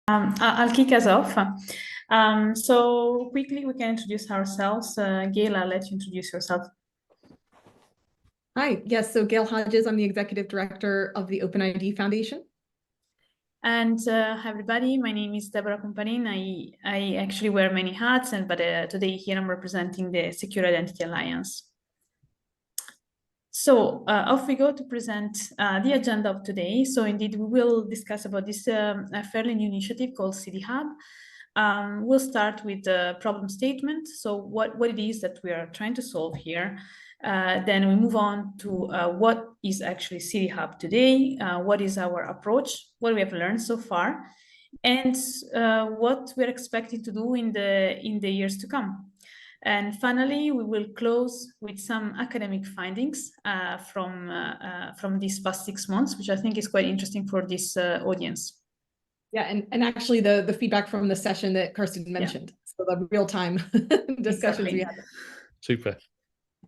I'll kick us off. So quickly, we can introduce ourselves. Gail, I'll let you introduce yourself. Hi, yes, so Gail Hodges, I'm the Executive Director of the OpenID Foundation. And hi everybody, my name is Deborah Comparin. I actually wear many hats, but today here I'm representing the Secure Identity Alliance. So off we go to present the agenda of today. So indeed, we will discuss about this fairly new initiative called SIDI Hub. We'll start with the problem statement. So what it is that we are trying to solve here. Then we move on to what is actually SIDI Hub today, what is our approach, what we have learned so far, and what we're expecting to do in the years to come. And finally, we will close with some academic findings from these past 6 months, which I think is quite interesting for this audience. Yeah, and actually the feedback from the session that Kirsten mentioned, so the real-time discussions we had. Super.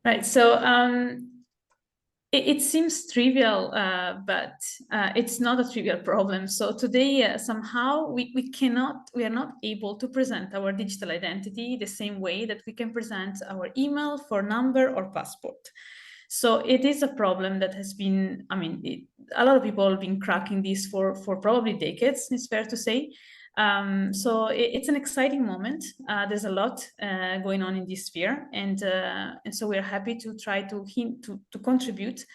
Right, so it seems trivial, but it's not a trivial problem. So today, somehow, we are not able to present our digital identity the same way that we can present our email, phone number, or passport. So it is a problem that has been, a lot of people have been cracking this for probably decades, it's fair to say. So it's an exciting moment. There's a lot going on in this sphere, and so we're happy to try to contribute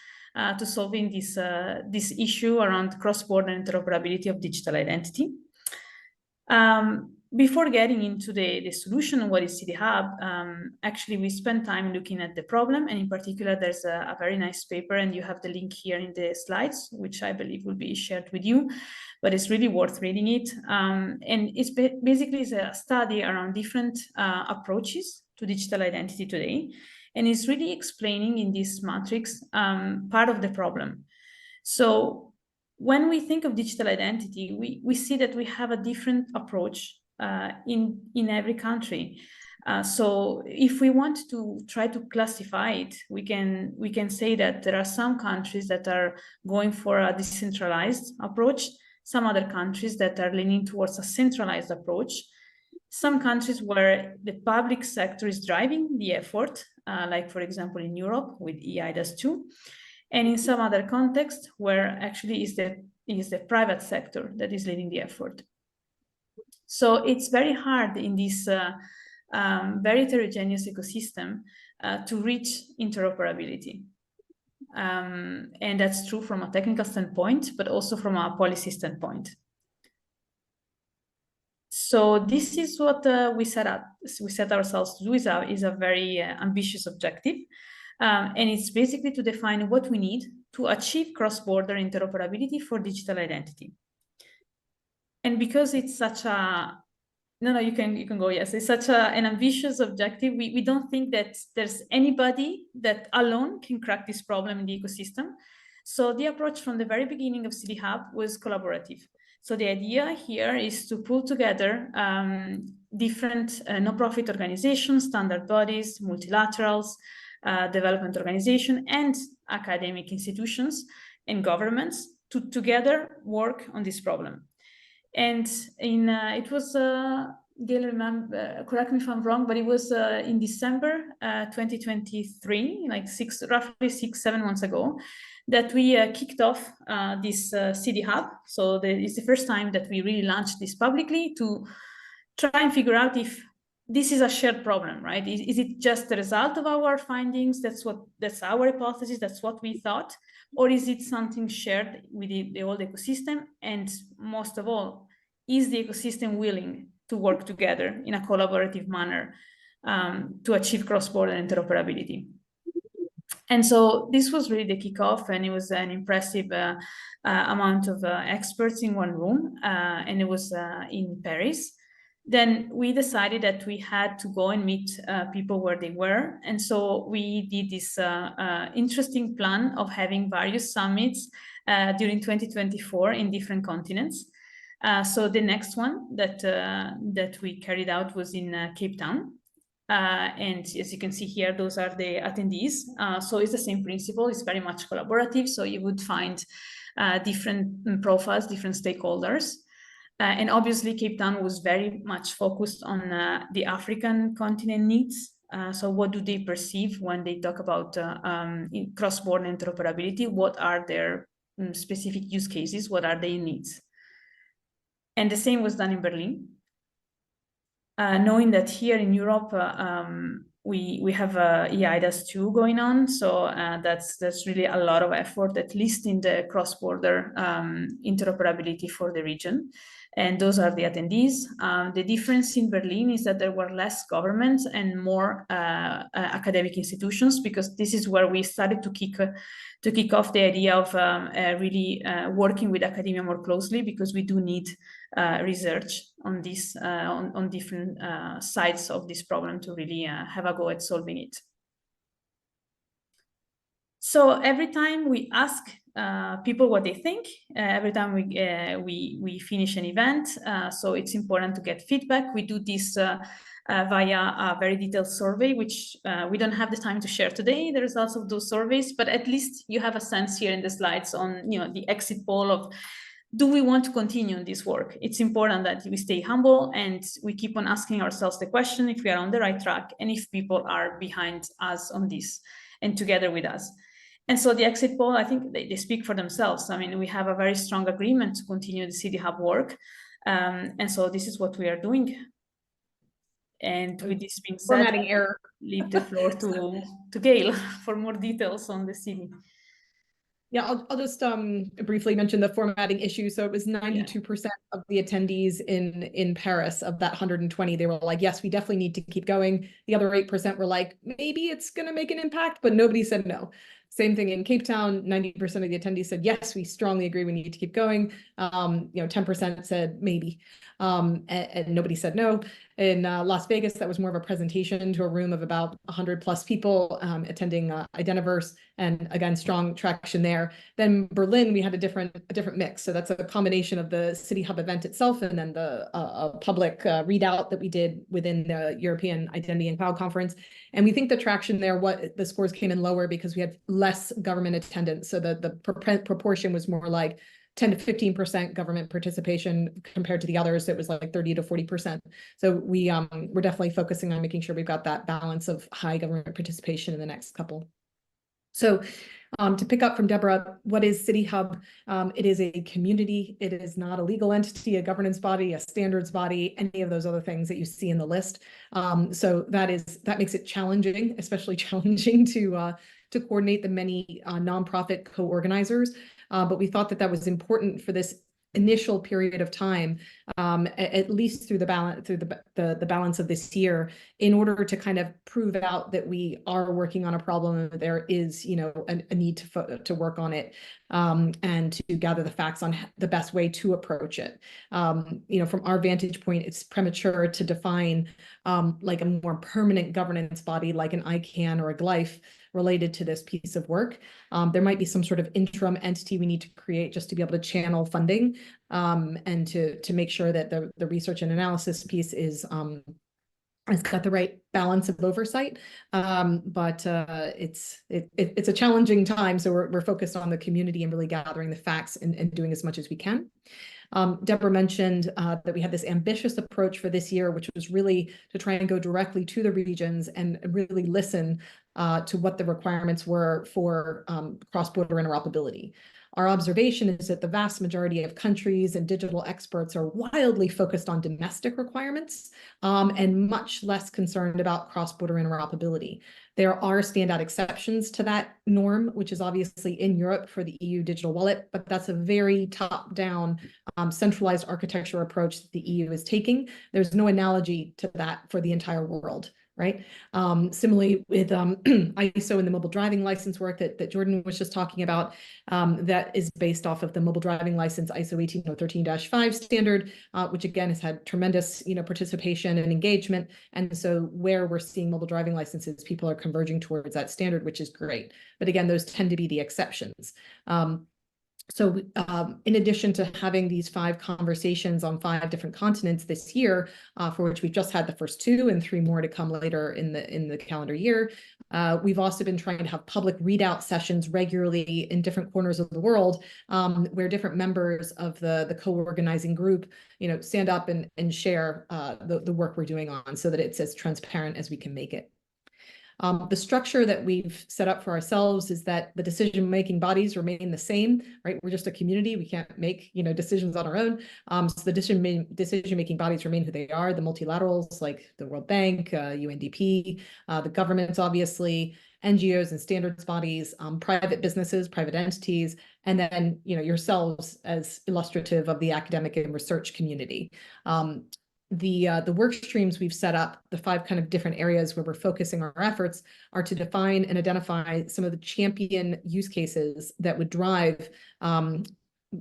to solving this issue around cross-border interoperability of digital identity. Before getting into the solution, what is SIDI Hub, actually we spent time looking at the problem, and in particular there's a very nice paper, and you have the link here in the slides, which I believe will be shared with you, but it's really worth reading it. And it's basically a study around different approaches to digital identity today, and it's really explaining in this matrix part of the problem. So when we think of digital identity, we see that we have a different approach in every country. So if we want to try to classify it, we can say that there are some countries that are going for a decentralized approach, some other countries that are leaning towards a centralized approach, some countries where the public sector is driving the effort, like for example in Europe with eIDAS2, and in some other context where actually is the private sector that is leading the effort. So it's very hard in this very heterogeneous ecosystem to reach interoperability. And that's true from a technical standpoint, but also from a policy standpoint. So this is what we set ourselves to do. Is a very ambitious objective. And it's basically to define what we need to achieve cross-border interoperability for digital identity. And because it's such a, you can go, yes, it's such an ambitious objective, we don't think that there's anybody that alone can crack this problem in the ecosystem. So the approach from the very beginning of SIDI Hub was collaborative. So the idea here is to pull together different no-profit organizations, standard bodies, multilaterals, development organizations, and academic institutions and governments to together work on this problem. And it was, Gail, correct me if I'm wrong, but it was in December 2023, like roughly 6-7 months ago, that we kicked off this SIDI Hub. So it's the first time that we really launched this publicly to try and figure out if this is a shared problem, right? Is it just the result of our findings? That's our hypothesis, that's what we thought, or is it something shared with the whole ecosystem? And most of all, is the ecosystem willing to work together in a collaborative manner to achieve cross-border interoperability? And so this was really the kickoff, and it was an impressive amount of experts in one room, and it was in Paris. Then we decided that we had to go and meet people where they were. And so we did this interesting plan of having various summits during 2024 in different continents. So the next one that we carried out was in Cape Town. And as you can see here, those are the attendees. So it's the same principle, it's very much collaborative. So you would find different profiles, different stakeholders. And obviously, Cape Town was very much focused on the African continent needs. So what do they perceive when they talk about cross-border interoperability? What are their specific use cases? What are their needs? And the same was done in Berlin. Knowing that here in Europe, we have EIDAS 2 going on, so that's really a lot of effort, at least in the cross-border interoperability for the region. And those are the attendees. The difference in Berlin is that there were less governments and more academic institutions, because this is where we started to kick off the idea of really working with academia more closely, because we do need research on this on different sides of this problem to really have a go at solving it. So every time we ask people what they think, every time we finish an event, so it's important to get feedback. We do this via a very detailed survey, which we don't have the time to share today, the results of those surveys, but at least you have a sense here in the slides on, you know, the exit poll of, do we want to continue this work? It's important that we stay humble and we keep on asking ourselves the question if we are on the right track and if people are behind us on this and together with us. And so the exit poll, I think they speak for themselves. I mean, we have a very strong agreement to continue the SIDI Hub work. And so this is what we are doing. And with this being said, Formatting error. Leave the floor to Gail for more details on the SIDI. Yeah, I'll just briefly mention the formatting issue. So it was 92% of the attendees in Paris. Of that 120, they were like, yes, we definitely need to keep going. The other 8% were like, maybe it's going to make an impact, but nobody said no. Same thing in Cape Town, 90% of the attendees said, yes, we strongly agree, we need to keep going. 10% said maybe, and nobody said no. In Las Vegas, that was more of a presentation to a room of about 100 plus people attending Identiverse, and again, strong traction there. Then Berlin, we had a different mix. So that's a combination of the SIDI Hub event itself and then the public readout that we did within the European Identity and Cloud Conference. And we think the traction there, the scores came in lower because we had less government attendance. So the proportion was more like 10 to 15% government participation compared to the others. It was like 30 to 40%. So we're definitely focusing on making sure we've got that balance of high government participation in the next couple. So to pick up from Deborah, what is SIDI Hub? It is a community. It is not a legal entity, a governance body, a standards body, any of those other things that you see in the list. So that makes it challenging, especially challenging to coordinate the many nonprofit co-organizers. But we thought that was important for this initial period of time, at least through the balance of this year, in order to kind of prove out that we are working on a problem and there is, a need to work on it, and to gather the facts on the best way to approach it. From our vantage point, it's premature to define like a more permanent governance body like an ICANN or a GLIFE related to this piece of work. There might be some sort of interim entity we need to create just to be able to channel funding, and to make sure that the research and analysis piece has got the right balance of oversight. But it's a challenging time, so we're focused on the community and really gathering the facts and doing as much as we can. Deborah mentioned that we had this ambitious approach for this year, which was really to try and go directly to the regions and really listen to what the requirements were for cross-border interoperability. Our observation is that the vast majority of countries and digital experts are wildly focused on domestic requirements, and much less concerned about cross-border interoperability. There are standout exceptions to that norm, which is obviously in Europe for the EU digital wallet, but that's a very top-down centralized architecture approach that the EU is taking. There's no analogy to that for the entire world. Right. Similarly with ISO and the mobile driving license work that Jordan was just talking about, that is based off of the mobile driving license ISO 18013-5 standard, which again has had tremendous participation and engagement. And so where we're seeing mobile driving licenses, people are converging towards that standard, which is great. But again, those tend to be the exceptions. So in addition to having these 5 conversations on 5 different continents this year, for which we've just had the first 2 and 3 more to come later in the calendar year, we've also been trying to have public readout sessions regularly in different corners of the world, where different members of the co-organizing group, stand up and share the work we're doing on, so that it's as transparent as we can make it. The structure that we've set up for ourselves is that the decision-making bodies remain the same, right? We're just a community. We can't make, decisions on our own. So the decision-making bodies remain who they are, the multilaterals like the World Bank, UNDP, the governments, obviously, NGOs and standards bodies, private businesses, private entities, and then, yourselves as illustrative of the academic and research community. The work streams we've set up, the 5 kind of different areas where we're focusing our efforts, are to define and identify some of the champion use cases that would drive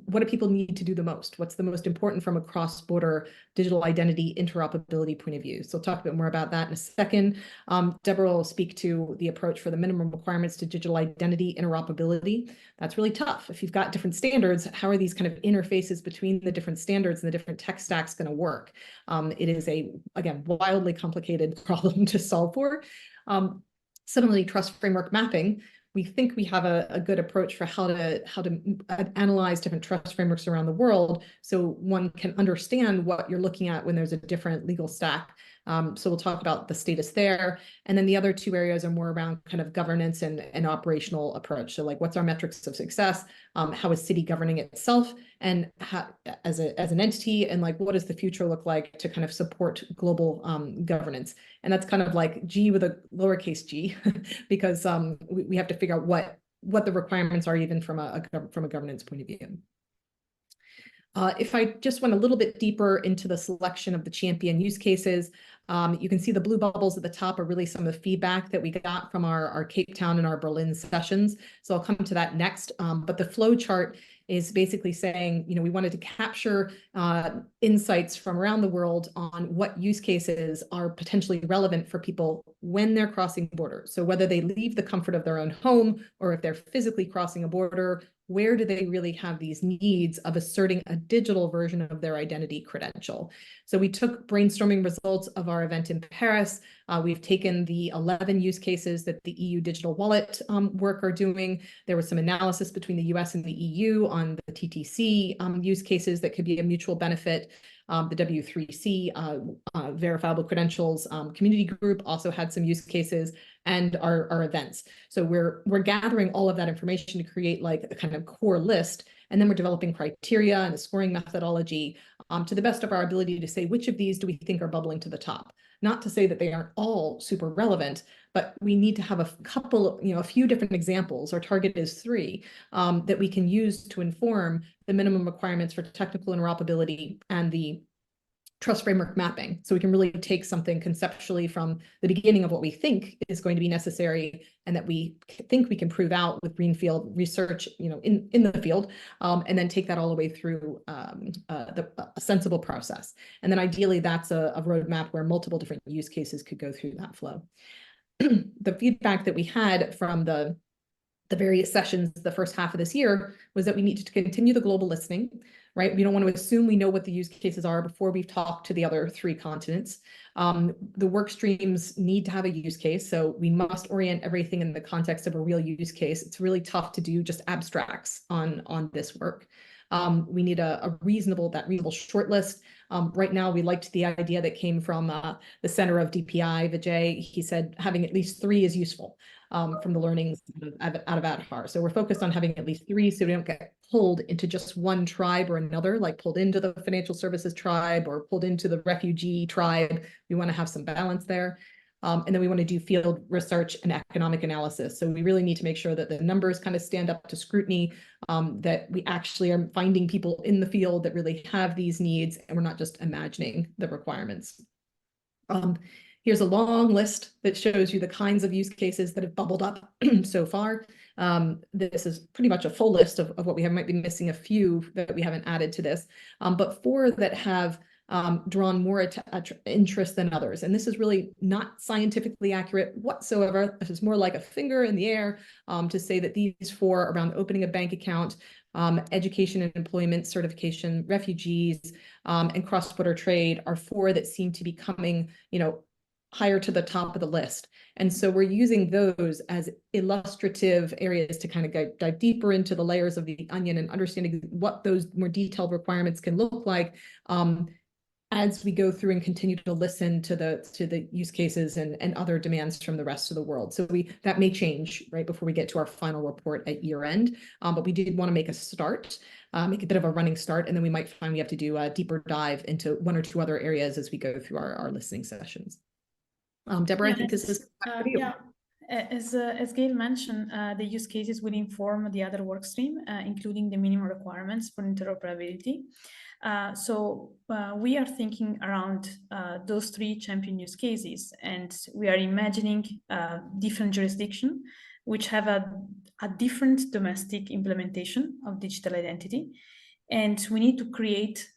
what do people need to do the most? What's the most important from a cross-border digital identity interoperability point of view? So we'll talk a bit more about that in a second. Deborah will speak to the approach for the minimum requirements to digital identity interoperability. That's really tough. If you've got different standards, how are these kind of interfaces between the different standards and the different tech stacks going to work? It is again, wildly complicated problem to solve for. Similarly, trust framework mapping. We think we have a good approach for how to analyze different trust frameworks around the world, so one can understand what you're looking at when there's a different legal stack. So we'll talk about the status there. And then the other 2 areas are more around kind of governance and operational approach. So like, what's our metrics of success? How is SIDI governing itself? And how, as an entity, and like, what does the future look like to kind of support global governance? And that's kind of like G with a lowercase g, because we have to figure out what the requirements are, even from a governance point of view. If I just went a little bit deeper into the selection of the champion use cases, you can see the blue bubbles at the top are really some of the feedback that we got from our Cape Town and our Berlin sessions. So I'll come to that next. But the flow chart is basically saying, we wanted to capture insights from around the world on what use cases are potentially relevant for people when they're crossing borders. So whether they leave the comfort of their own home, or if they're physically crossing a border, where do they really have these needs of asserting a digital version of their identity credential? So we took brainstorming results of our event in Paris. We've taken the 11 use cases that the EU digital wallet work are doing. There was some analysis between the US and the EU on the TTC use cases that could be a mutual benefit. The W3C verifiable credentials community group also had some use cases, and our events. So we're gathering all of that information to create like a kind of core list, and then we're developing criteria and a scoring methodology to the best of our ability to say which of these do we think are bubbling to the top. Not to say that they aren't all super relevant, but we need to have a couple, a few different examples. Our target is 3 that we can use to inform the minimum requirements for technical interoperability and the trust framework mapping. So we can really take something conceptually from the beginning of what we think is going to be necessary, and that we think we can prove out with greenfield research, in the field, and then take that all the way through a sensible process. And then ideally, that's a roadmap where multiple different use cases could go through that flow. The feedback that we had from the various sessions the first half of this year was that we needed to continue the global listening, right? We don't want to assume we know what the use cases are before we've talked to the other 3 continents. The work streams need to have a use case, so we must orient everything in the context of a real use case. It's really tough to do just abstracts on this work. We need a reasonable shortlist. Right now, we liked the idea that came from the center of DPI, Vijay. He said having at least 3 is useful from the learnings out of ADHAR. So we're focused on having at least 3 so we don't get pulled into just one tribe or another, like pulled into the financial services tribe or pulled into the refugee tribe. We want to have some balance there. And then we want to do field research and economic analysis. So we really need to make sure that the numbers kind of stand up to scrutiny, that we actually are finding people in the field that really have these needs, and we're not just imagining the requirements. Here's a long list that shows you the kinds of use cases that have bubbled up so far. This is pretty much a full list of what we have. Might be missing a few that we haven't added to this, but 4 that have drawn more interest than others. And this is really not scientifically accurate whatsoever. This is more like a finger in the air to say that these four around opening a bank account, education and employment, certification, refugees, and cross-border trade are four that seem to be coming, higher to the top of the list. And so we're using those as illustrative areas to kind of dive deeper into the layers of the onion and understanding what those more detailed requirements can look like as we go through and continue to listen to the use cases and other demands from the rest of the world. So that may change right before we get to our final report at year end, but we did want to make a start, make a bit of a running start, and then we might find we have to do a deeper dive into one or two other areas as we go through our listening sessions. Deborah, I think this is back to you. Yeah. As Gail mentioned, the use cases will inform the other work stream, including the minimum requirements for interoperability. So we are thinking around those three champion use cases, and we are imagining different jurisdictions which have a different domestic implementation of digital identity, and we need to create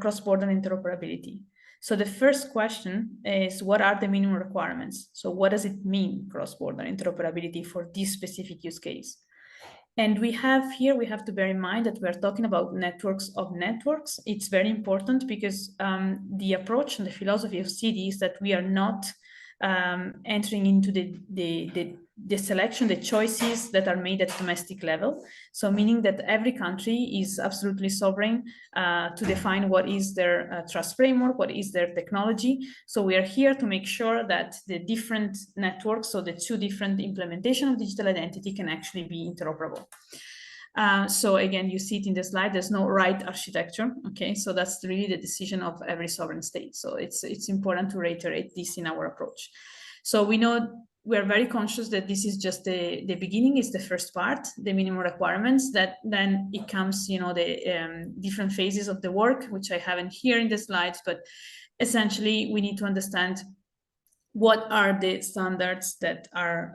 cross-border interoperability. So the first question is, what are the minimum requirements? So what does it mean, cross-border interoperability for this specific use case? And we have to bear in mind that we're talking about networks of networks. It's very important because the approach and the philosophy of SIDI is that we are not entering into the selection, the choices that are made at domestic level. So meaning that every country is absolutely sovereign to define what is their trust framework, what is their technology. So we are here to make sure that the different networks, so the two different implementation of digital identity, can actually be interoperable. So again, you see it in the slide, there's no right architecture, okay? So that's really the decision of every sovereign state. So it's important to reiterate this in our approach. So we know, we're very conscious that this is just the beginning, is the first part, the minimum requirements, that then it comes, the different phases of the work, which I haven't here in the slides, but essentially we need to understand what are the standards that are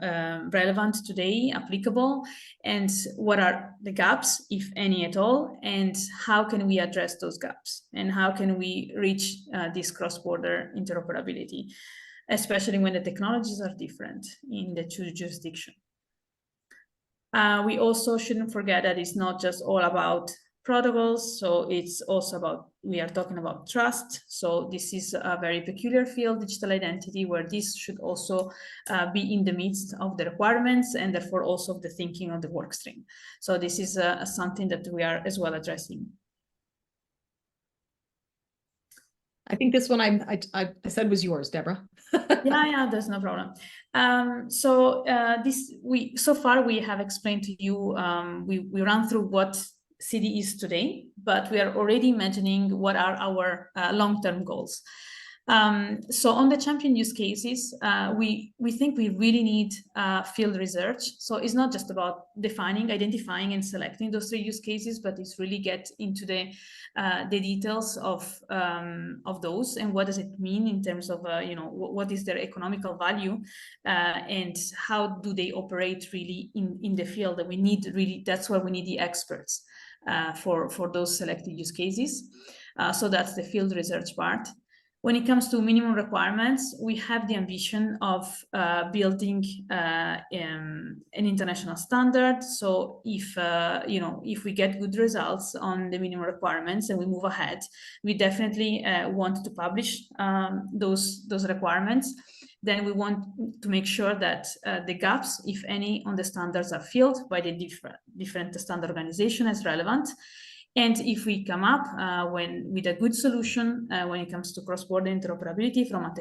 relevant today, applicable, and what are the gaps, if any at all, and how can we address those gaps, and how can we reach this cross-border interoperability, especially when the technologies are different in the two jurisdictions. We also shouldn't forget that it's not just all about protocols, so it's also about, we are talking about trust. So this is a very peculiar field, digital identity, where this should also be in the midst of the requirements and therefore also the thinking of the work stream. So this is something that we are as well addressing. I think this one I said was yours, Deborah. yeah, there's no problem. So far we have explained to you, we ran through what SIDI is today, but we are already imagining what are our long-term goals. So on the champion use cases, we think we really need field research. So it's not just about defining, identifying, and selecting those three use cases, but it's really get into the details of those, and what does it mean in terms of what is their economical value, and how do they operate really in the field. That we need really, that's where we need the experts for those selected use cases. So that's the field research part. When it comes to minimum requirements, we have the ambition of building an international standard. So if we get good results on the minimum requirements and we move ahead, we definitely want to publish those requirements. Then we want to make sure that the gaps, if any, on the standards are filled by the different standard organization as relevant. And if we come up with a good solution when it comes to cross-border interoperability from a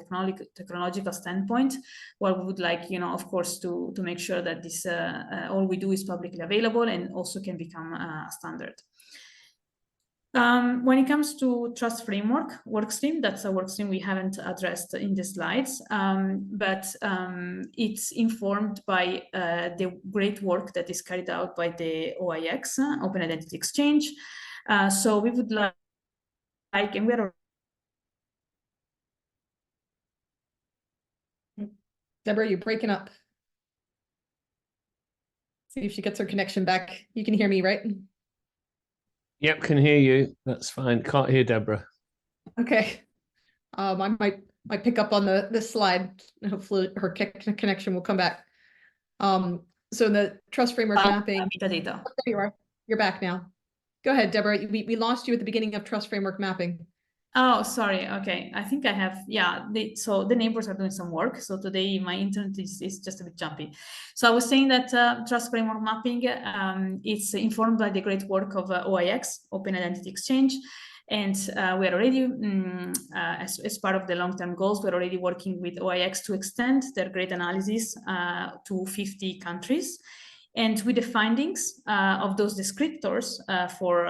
technological standpoint, well, we would like, of course, to make sure that this all we do is publicly available and also can become a standard. When it comes to trust framework workstream, that's a workstream we haven't addressed in the slides, but it's informed by the great work that is carried out by the OIX, Open Identity Exchange. So we would like, and we are... Deborah, you're breaking up. See if she gets her connection back. You can hear me, right? Yep, can hear you. That's fine. Can't hear Deborah. Okay. I might pick up on the slide. Hopefully her connection will come back. So the trust framework mapping. Metadata. Oh, there you are. You're back now. Go ahead, Deborah. We lost you at the beginning of trust framework mapping. Oh, sorry. Okay. I think I have, yeah. So the neighbors are doing some work. So today my internet is just a bit jumpy. So I was saying that trust framework mapping, it's informed by the great work of OIX, Open Identity Exchange. And we are already, as part of the long-term goals, we're already working with OIX to extend their great analysis to 50 countries. And with the findings of those descriptors for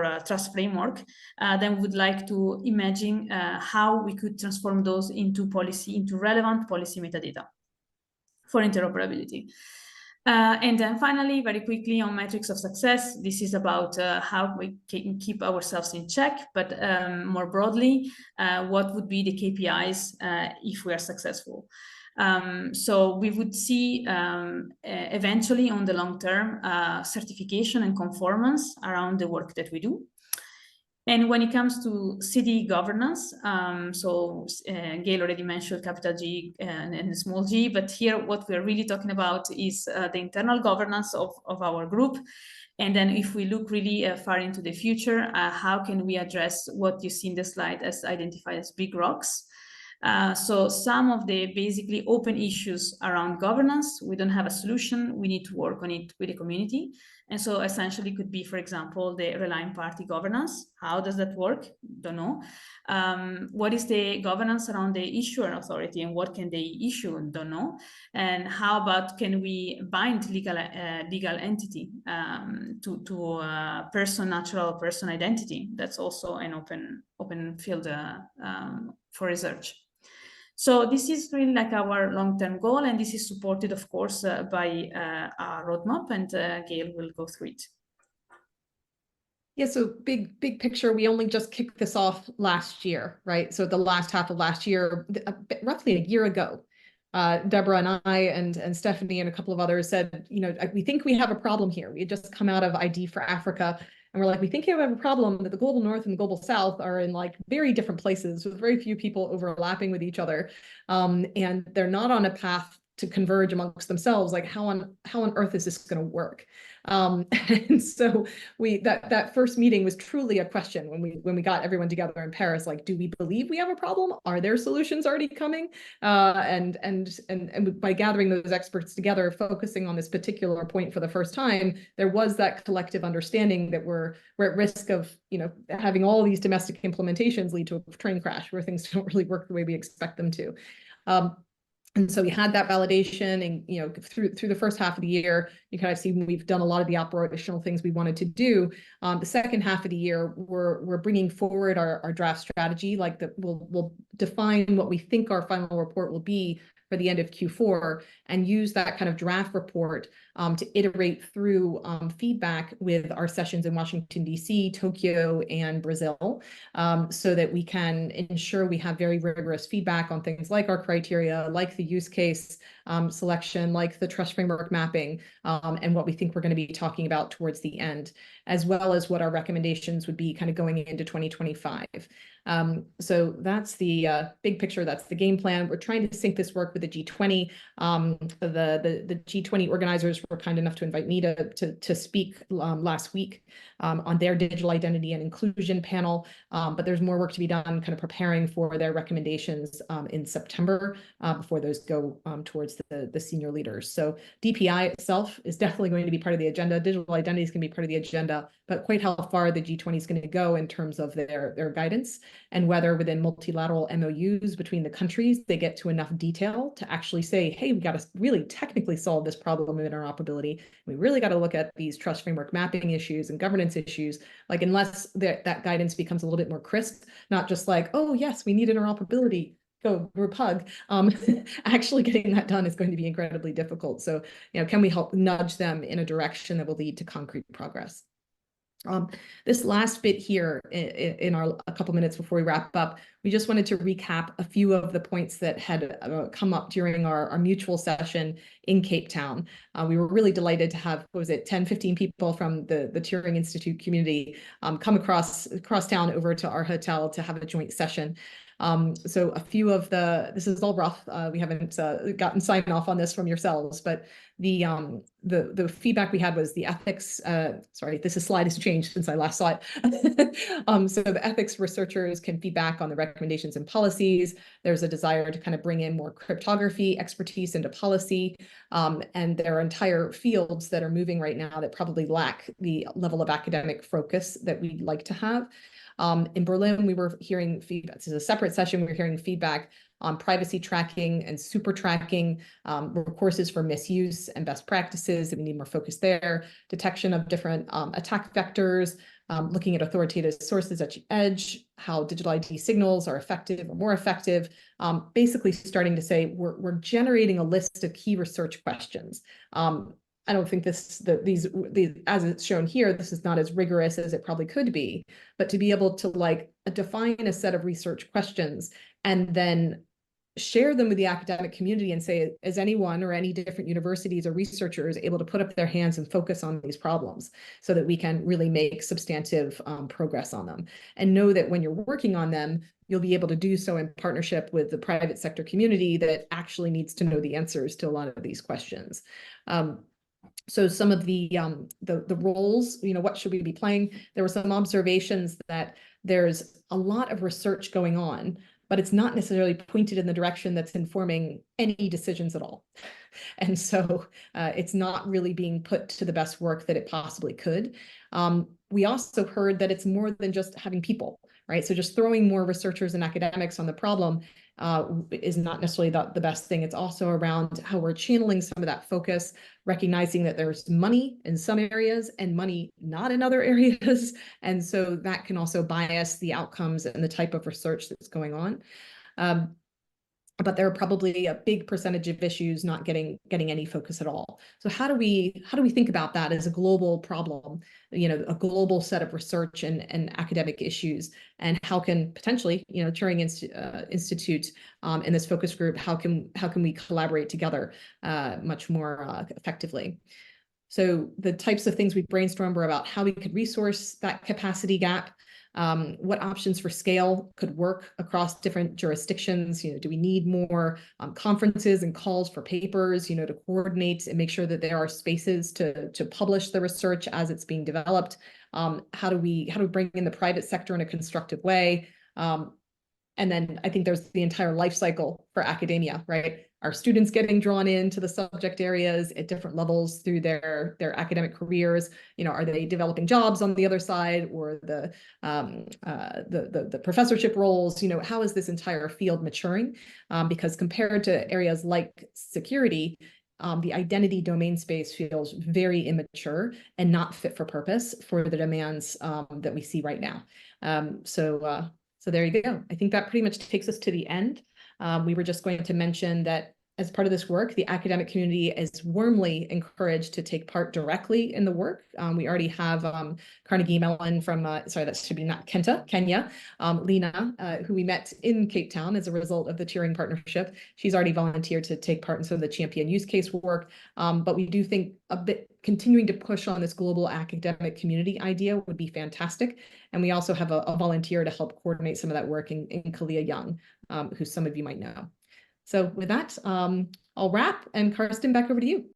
a trust framework, then we would like to imagine how we could transform those into relevant policy metadata for interoperability. And then finally, very quickly on metrics of success, this is about how we can keep ourselves in check, but more broadly, what would be the KPIs if we are successful. So we would see eventually on the long term certification and conformance around the work that we do. And when it comes to SIDI governance, Gail already mentioned capital G and small g, but here what we're really talking about is the internal governance of our group. And then if we look really far into the future, how can we address what you see in the slide as identified as big rocks? So some of the basically open issues around governance, we don't have a solution. We need to work on it with the community. And so essentially could be, for example, the relying party governance. How does that work? Don't know. What is the governance around the issuer authority and what can they issue? Don't know. And how about can we bind legal entity to natural person identity? That's also an open field for research. So this is really like our long-term goal, and this is supported, of course, by our roadmap, and Gail will go through it. Yeah, so big picture, we only just kicked this off last year, right? So the last half of last year, roughly a year ago, Deborah and I and Stephanie and a couple of others said, you know, we think we have a problem here. We had just come out of ID for Africa. And we're like, we think you have a problem that the global north and the global south are in like very different places with very few people overlapping with each other. And they're not on a path to converge amongst themselves. Like how on earth is this going to work? And so that first meeting was truly a question when we got everyone together in Paris, like, do we believe we have a problem? Are there solutions already coming? And by gathering those experts together, focusing on this particular point for the first time, there was that collective understanding that we're at risk of, you know, having all these domestic implementations lead to a train crash where things don't really work the way we expect them to. And so we had that validation, and you know, through the first half of the year, you kind of see we've done a lot of the operational things we wanted to do. The second half of the year, we're bringing forward our draft strategy, like we'll define what we think our final report will be for the end of Q4, and use that kind of draft report to iterate through feedback with our sessions in Washington, D.C., Tokyo, and Brazil, so that we can ensure we have very rigorous feedback on things like our criteria, like the use case selection, like the trust framework mapping, and what we think we're going to be talking about towards the end, as well as what our recommendations would be kind of going into 2025. So that's the big picture. That's the game plan. We're trying to sync this work with the G20. The G20 organizers were kind enough to invite me to speak last week on their digital identity and inclusion panel. But there's more work to be done kind of preparing for their recommendations in September before those go towards the senior leaders. So DPI itself is definitely going to be part of the agenda. Digital identity is going to be part of the agenda, but quite how far the G20 is going to go in terms of their guidance, and whether within multilateral MOUs between the countries, they get to enough detail to actually say, hey, we got to really technically solve this problem of interoperability. We really got to look at these trust framework mapping issues and governance issues. Like, unless that guidance becomes a little bit more crisp, not just like, oh, yes, we need interoperability, go group hug. Actually getting that done is going to be incredibly difficult. So, you know, can we help nudge them in a direction that will lead to concrete progress? This last bit here in our a couple minutes before we wrap up, we just wanted to recap a few of the points that had come up during our mutual session in Cape Town. We were really delighted to have, what was it, 10, 15 people from the Turing Institute community come across town over to our hotel to have a joint session. So a few of this is all rough. We haven't gotten sign off on this from yourselves, but the feedback we had was the ethics. Sorry, this slide has changed since I last saw it. So the ethics researchers can feedback on the recommendations and policies. There's a desire to kind of bring in more cryptography expertise into policy, and there are entire fields that are moving right now that probably lack the level of academic focus that we'd like to have. In Berlin, we were hearing feedback. This is a separate session. We were hearing feedback on privacy tracking and super tracking, courses for misuse and best practices, that we need more focus there, detection of different attack vectors, looking at authoritative sources at the edge, how digital ID signals are effective or more effective, basically starting to say we're generating a list of key research questions. I don't think these, as it's shown here, this is not as rigorous as it probably could be, but to be able to like define a set of research questions and then share them with the academic community and say, is anyone or any different universities or researchers able to put up their hands and focus on these problems so that we can really make substantive progress on them, and know that when you're working on them, you'll be able to do so in partnership with the private sector community that actually needs to know the answers to a lot of these questions. So some of the roles, what should we be playing? There were some observations that there's a lot of research going on, but it's not necessarily pointed in the direction that's informing any decisions at all. And so it's not really being put to the best work that it possibly could. We also heard that it's more than just having people, right? So just throwing more researchers and academics on the problem is not necessarily the best thing. It's also around how we're channeling some of that focus, recognizing that there's money in some areas and money not in other areas. And so that can also bias the outcomes and the type of research that's going on. But there are probably a big percentage of issues not getting any focus at all. So how do we think about that as a global problem, a global set of research and academic issues, and how can potentially, Turing Institute in this focus group, how can we collaborate together much more effectively? So the types of things we brainstormed were about how we could resource that capacity gap, what options for scale could work across different jurisdictions. Do we need more conferences and calls for papers, to coordinate and make sure that there are spaces to publish the research as it's being developed? How do we bring in the private sector in a constructive way? And then I think there's the entire life cycle for academia, right? Are students getting drawn into the subject areas at different levels through their academic careers? Are they developing jobs on the other side, or the professorship roles? How is this entire field maturing? Because compared to areas like security, the identity domain space feels very immature and not fit for purpose for the demands that we see right now. So there you go. I think that pretty much takes us to the end. We were just going to mention that as part of this work, the academic community is warmly encouraged to take part directly in the work. We already have Carnegie Mellon from, sorry, that should be not Kenya, Lena, who we met in Cape Town as a result of the Turing partnership. She's already volunteered to take part in some of the champion use case work. But we do think continuing to push on this global academic community idea would be fantastic. And we also have a volunteer to help coordinate some of that work in Kalia Young, who some of you might know. So with that, I'll wrap, and Karsten, back over to you.